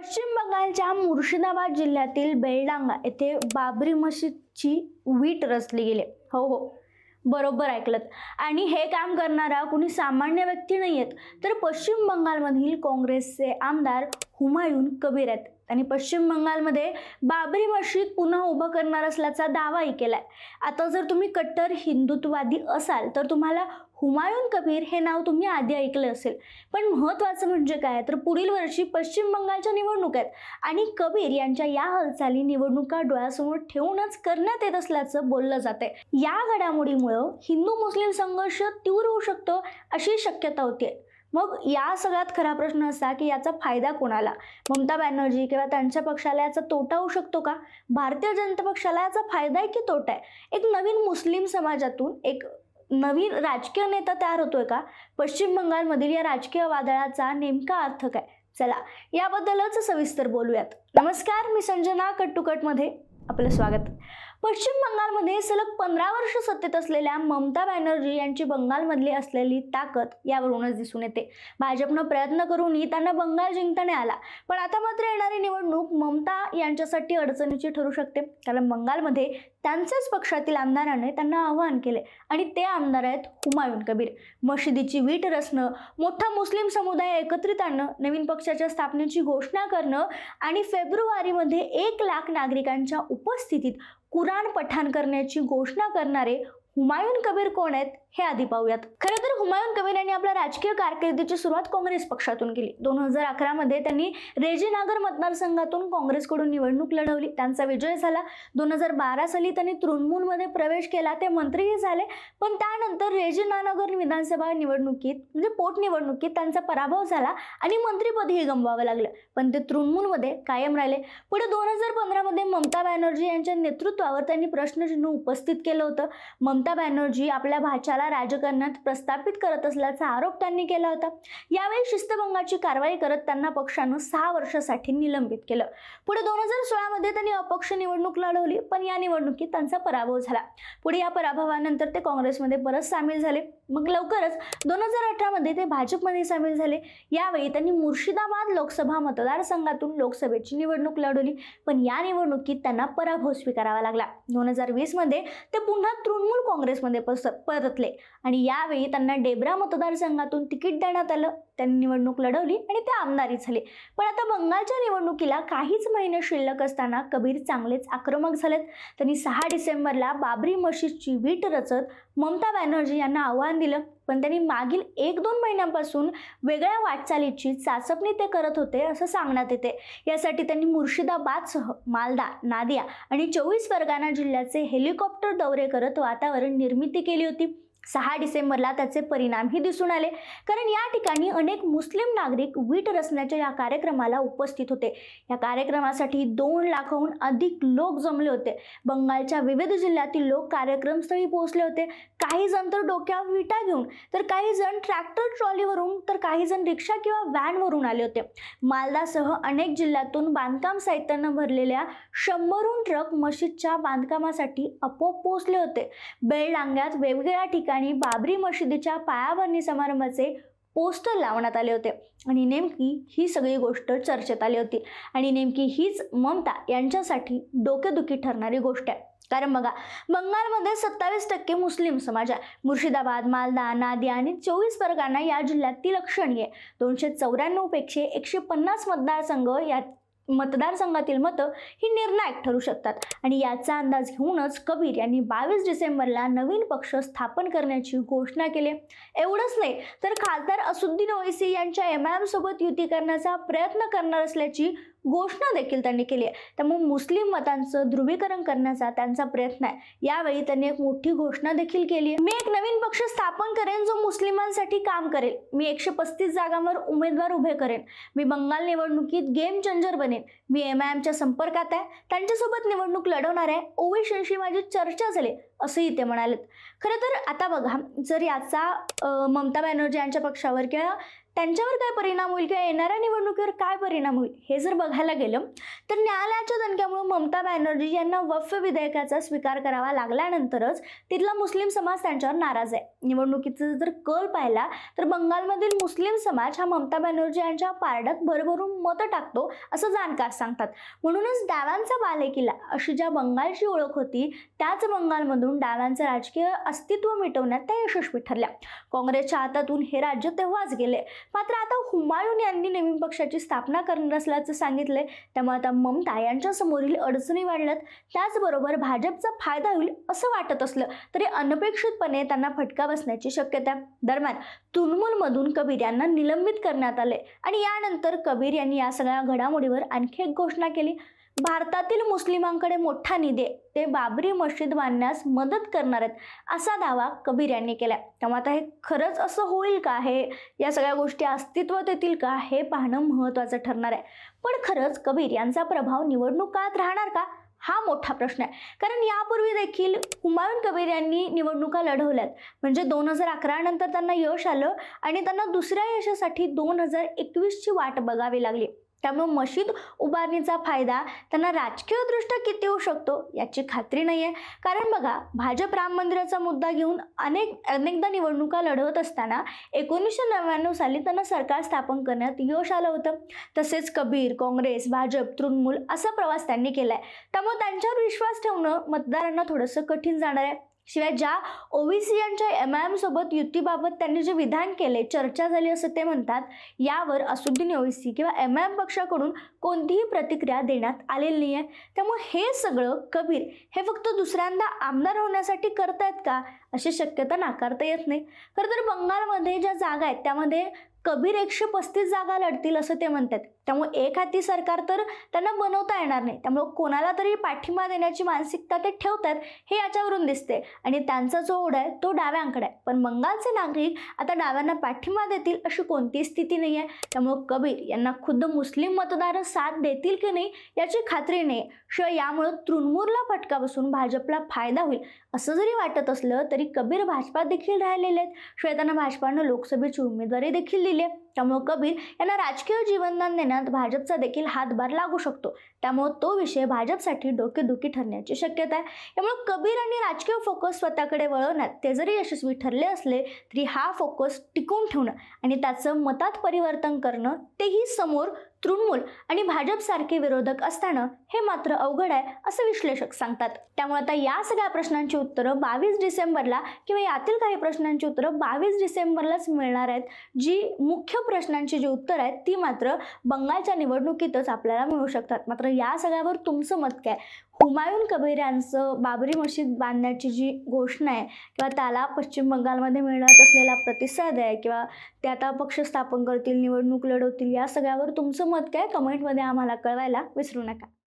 पश्चिम बंगालच्या मुर्शिदाबाद जिल्ह्यातील बेलडांगा येथे बाबरी मशीदची वीट रचली गेली। हो, बरोबर ऐकलत। आणि हे काम करणारा कुणी सामान्य व्यक्ती नाहीयेत, तर पश्चिम बंगालमधील काँग्रेसचे आमदार हुमायून कबीर आहेत। आणि पश्चिम बंगालमध्ये बाबरी मशीद पुन्हा उभं करणार असल्याचा दावाही केलाय। आता जर तुम्ही कट्टर हिंदुत्ववादी असाल तर तुम्हाला हुमायून कबीर हे नाव तुम्ही आधी ऐकले असेल, पण महत्त्वाचं म्हणजे काय तर पुढील वर्षी पश्चिम बंगालच्या निवडणुका आहेत आणि कबीर यांच्या या हालचाली निवडणुका डोळ्यासमोर ठेवूनच करण्यात येत असल्याचं बोललं जाते। या घडामोडीमुळे हिंदू मुस्लिम संघर्ष तीव्र होऊ शकतो अशी शक्यता होती। मग या सगळ्यात खरा प्रश्न असा की याचा फायदा कोणाला? ममता बॅनर्जी किंवा त्यांच्या पक्षाला याचा तोटा होऊ शकतो का? भारतीय जनता पक्षाला याचा फायदा आहे की तोटा आहे? एक नवीन मुस्लिम समाजातून एक नवीन राजकीय नेता तयार होतोय का? पश्चिम बंगालमधील या राजकीय वादळाचा नेमका अर्थ काय? चला याबद्दलच सविस्तर बोलूयात। नमस्कार, मी संजना कट्टुकटमध्ये आपलं स्वागत। पश्चिम बंगालमध्ये सलग 15 वर्ष सत्तेत असलेल्या ममता बॅनर्जी यांची बंगालमधली असलेली ताकद यावरूनच दिसून येते। भाजपनं प्रयत्न करूनही त्यांना बंगाल जिंकता नाही आला, पण आता मात्र येणारी निवडणूक ममता यांच्यासाठी अडचणीची ठरू शकते, कारण बंगालमध्ये त्यांच्याच पक्षातील आमदाराने त्यांना आवाहन केले आणि ते आमदार आहेत हुमायून कबीर। मशिदीची वीट रचणं, मोठा मुस्लिम समुदाय एकत्रित आणणं, नवीन पक्षाच्या स्थापनेची घोषणा करणं आणि फेब्रुवारीमध्ये 1 लाख नागरिकांच्या उपस्थितीत कुराण पठण करण्याची घोषणा करणारे हुमायून कबीर कोण आहेत हे आधी पाहूयात। खरं तर हुमायून कबीर यांनी आपल्या राजकीय कारकिर्दीची सुरुवात काँग्रेस पक्षातून केली। 2011 मध्ये त्यांनी रेजीनगर मतदारसंघातून काँग्रेसकडून निवडणूक लढवली, त्यांचा विजय झाला। 2012 साली त्यांनी तृणमूलमध्ये प्रवेश केला, ते मंत्रीही झाले, पण त्यानंतर रेजीनगर विधानसभा निवडणुकीत म्हणजे पोटनिवडणुकीत त्यांचा पराभव झाला आणि मंत्रीपदही गमवावं लागलं, पण ते तृणमूलमध्ये कायम राहिले। पुढे 2015 मध्ये ममता बॅनर्जी यांच्या नेतृत्वावर त्यांनी प्रश्नचिन्ह उपस्थित केलं होतं। ममता बॅनर्जी आपल्या भाच्याला राजकारणात प्रस्थापित करत असल्याचा आरोप त्यांनी केला होता। यावेळी शिस्तभंगाची कारवाई करत त्यांना पक्षानं 6 वर्षासाठी निलंबित केलं। पुढे 2016 मध्ये त्यांनी अपक्ष निवडणूक लढवली, पण या निवडणुकीत त्यांचा पराभव झाला। पुढे या पराभवानंतर ते काँग्रेसमध्ये परत सामील झाले, मग लवकरच 2018 मध्ये ते भाजपमध्ये सामील झाले। यावेळी त्यांनी मुर्शिदाबाद लोकसभा मतदारसंघातून लोकसभेची निवडणूक लढवली, पण या निवडणुकीत त्यांना पराभव स्वीकारावा लागला। 2020 मध्ये ते पुन्हा तृणमूल काँग्रेसमध्ये परतले आणि यावेळी त्यांना डेबरा मतदारसंघातून तिकीट देण्यात आलं। त्यांनी निवडणूक लढवली आणि ते आमदारही झाले। पण आता बंगालच्या निवडणुकीला काहीच महिने शिल्लक असताना कबीर चांगलेच आक्रमक झालेत। त्यांनी 6 डिसेंबरला बाबरी मशीदची वीट रचत ममता बॅनर्जी यांना आव्हान दिलं, पण त्यांनी मागील 1-2 महिन्यांपासून वेगळ्या वाटचालीची चाचपणी ते करत होते असं सांगण्यात येते। यासाठी त्यांनी मुर्शिदाबादसह मालदा, नादिया आणि 24 परगाना जिल्ह्याचे हेलिकॉप्टर दौरे करत वातावरण निर्मिती केली होती। 6 डिसेंबरला त्याचे परिणामही दिसून आले, कारण या ठिकाणी अनेक मुस्लिम नागरिक वीट रचण्याच्या या कार्यक्रमाला उपस्थित होते। या कार्यक्रमासाठी 2 लाखाहून अधिक लोक जमले होते। बंगालच्या विविध जिल्ह्यातील लोक कार्यक्रमस्थळी पोहोचले होते। काही जण तर डोक्यावर विटा घेऊन, तर काही जण ट्रॅक्टर ट्रॉलीवरून, तर काही जण रिक्षा किंवा व्हॅनवरून आले होते। मालदासह अनेक जिल्ह्यातून बांधकाम साहित्यानं भरलेल्या 100हून ट्रक मशीदच्या बांधकामासाठी आपोआप पोहोचले होते। बेलडांग्यात वेगवेगळ्या ठिकाणी बाबरी मशिदीच्या पायाभरणी समारंभाचे पोस्टर लावण्यात आले होते आणि नेमकी ही सगळी गोष्ट चर्चेत आली होती आणि नेमकी हीच ममता यांच्यासाठी डोकेदुखी ठरणारी गोष्ट आहे। कारण बघा, बंगालमध्ये 27% मुस्लिम समाज आहे। मुर्शिदाबाद, मालदा, नादिया आणि 24 परगाना या जिल्ह्यात ती लक्षणीय आहे। 294 पैकी 150 मतदारसंघातील मतं ही निर्णायक ठरू शकतात आणि याचा अंदाज घेऊनच कबीर यांनी 22 डिसेंबरला नवीन पक्ष स्थापन करण्याची घोषणा केली। एवढंच नाही तर खासदार असुद्दीन ओवैसी यांच्या MIM सोबत युती करण्याचा प्रयत्न करणार असल्याची घोषणा देखील त्यांनी केली आहे। त्यामुळे मुस्लिम मतांचं ध्रुवीकरण करण्याचा त्यांचा प्रयत्न आहे। यावेळी त्यांनी एक मोठी घोषणा देखील केली आहे, मी एक नवीन पक्ष स्थापन करेन जो मुस्लिमांसाठी काम करेल। मी 135 जागांवर उमेदवार उभे करेन। मी बंगाल निवडणुकीत गेम चेंजर बनेन। मी MIMच्या संपर्कात आहे, त्यांच्यासोबत निवडणूक लढवणार आहे। ओवैसींशी माझी चर्चा झाली असंही ते म्हणालेत। खरं तर आता बघा, जर याचा ममता बॅनर्जी यांच्या पक्षावर किंवा त्यांच्यावर काय परिणाम होईल किंवा येणाऱ्या निवडणुकीवर काय परिणाम होईल हे जर बघायला गेलं तर न्यायालयाच्या दणक्यामुळे ममता बॅनर्जी यांना वक्फ विधेयकाचा स्वीकार करावा लागल्यानंतरच तिथला मुस्लिम समाज त्यांच्यावर नाराज आहे. निवडणुकीचा जर कल पाहिला तर बंगालमधील मुस्लिम समाज हा ममता बॅनर्जी यांच्या पारड्यात भरभरून मतं टाकतो असं जाणकार सांगतात. म्हणूनच डाव्यांचा बालेकिल्ला अशी ज्या बंगालची ओळख होती त्याच बंगालमधून डाव्यांचं राजकीय अस्तित्व मिटवण्यात त्या यशस्वी ठरल्या. काँग्रेसच्या हातातून हे राज्य तेव्हाच गेले. मात्र आता हुमायून यांनी नवीन पक्षाची स्थापना करणार असल्याचं सांगितलंय. त्यामुळे आता ममता यांच्या समोरील अडचणी वाढल्यात. त्याचबरोबर भाजपचा फायदा होईल असं वाटत असलं तरी अनपेक्षितपणे त्यांना फटका बसण्याची शक्यता आहे. दरम्यान तृणमूलमधून कबीर यांना निलंबित करण्यात आले आणि यानंतर कबीर यांनी या सगळ्या घडामोडीवर आणखी एक घोषणा केली. भारतातील मुस्लिमांकडे मोठा निधी आहे, ते बाबरी मशीद बांधण्यास मदत करणार आहेत असा दावा कबीर यांनी केला. त्यामुळे आता हे खरंच असं होईल का, हे या सगळ्या गोष्टी अस्तित्वात येतील का हे पाहणं महत्त्वाचं ठरणार आहे. पण खरंच कबीर यांचा प्रभाव निवडणूक काळात राहणार का हा मोठा प्रश्न आहे. कारण यापूर्वी देखील हुमायून कबीर यांनी निवडणुका लढवल्यात. म्हणजे 2011 नंतर त्यांना यश आलं आणि त्यांना दुसऱ्या यशासाठी 2021ची वाट बघावी लागली. त्यामुळे मशीद उभारणीचा फायदा त्यांना राजकीयदृष्ट्या किती होऊ शकतो याची खात्री नाही आहे. कारण बघा, भाजप राम मंदिराचा मुद्दा घेऊन अनेकदा निवडणुका लढवत असताना 1999 साली त्यांना सरकार स्थापन करण्यात यश आलं होतं. तसेच कबीर, काँग्रेस, भाजप, तृणमूल असा प्रवास त्यांनी केलाय. त्यामुळे त्यांच्यावर विश्वास ठेवणं मतदारांना थोडंसं कठीण जाणार आहे. शिवाय ज्या ओबीसी यांच्या MIM सोबत युतीबाबत त्यांनी जे विधान केले, चर्चा झाली असं ते म्हणतात, यावर असुद्दीन ओवैसी किंवा MIM पक्षाकडून कोणतीही प्रतिक्रिया देण्यात आलेली नाही आहे. त्यामुळे हे सगळं कबीर हे फक्त दुसऱ्यांदा आमदार होण्यासाठी करतायत का अशी शक्यता नाकारता येत नाही. खरं तर बंगालमध्ये ज्या जागा आहेत त्यामध्ये कबीर 135 जागा लढतील असं ते म्हणतात. त्यामुळे एक हाती सरकार तर त्यांना बनवता येणार नाही. त्यामुळे कोणाला तरी पाठिंबा देण्याची मानसिकता ते ठेवतात हे याच्यावरून दिसते आणि त्यांचा जो ओढ आहे तो डाव्यांकडे आहे. पण बंगालचे नागरिक आता डाव्यांना पाठिंबा देतील अशी कोणतीही स्थिती नाही आहे. त्यामुळे कबीर यांना खुद्द मुस्लिम मतदार साथ देतील की नाही याची खात्री नाही. शिवाय यामुळे तृणमूलला फटका बसून भाजपला फायदा होईल असं जरी वाटत असलं तरी कबीर भाजपात देखील राहिलेले आहेत. शिवाय त्यांना भाजपानं लोकसभेची उमेदवारी देखील दिली आहे. त्यामुळे कबीर यांना राजकीय जीवनदान देण्यात भाजपचा देखील हातभार लागू शकतो. त्यामुळे तो विषय भाजपसाठी डोकेदुखी ठरण्याची शक्यता आहे. त्यामुळे कबीर आणि राजकीय फोकस स्वतःकडे वळवण्यात ते जरी यशस्वी ठरले असले तरी हा फोकस टिकवून ठेवणं आणि त्याचं मतात परिवर्तन करणं तेही समोर तृणमूल आणि भाजपसारखे विरोधक असताना हे मात्र अवघड आहे असं विश्लेषक सांगतात. त्यामुळे आता या सगळ्या प्रश्नांची उत्तरं 22 डिसेंबरला किंवा यातील काही प्रश्नांची उत्तरं 22 डिसेंबरलाच मिळणार आहेत. जी मुख्य प्रश्नांची जी उत्तरं आहेत ती मात्र बंगालच्या निवडणुकीतच आपल्याला मिळू शकतात. मात्र या सगळ्यावर तुमचं मत काय? हुमायून कबीर यांचं बाबरी मशीद बांधण्याची जी घोषणा आहे किंवा त्याला पश्चिम बंगालमध्ये मिळत असलेला प्रतिसाद आहे किंवा ते आता पक्ष स्थापन करतील, निवडणूक लढवतील, या सगळ्यावर तुमचं मत काय? कमेंटमध्ये आम्हाला कळवायला विसरू नका.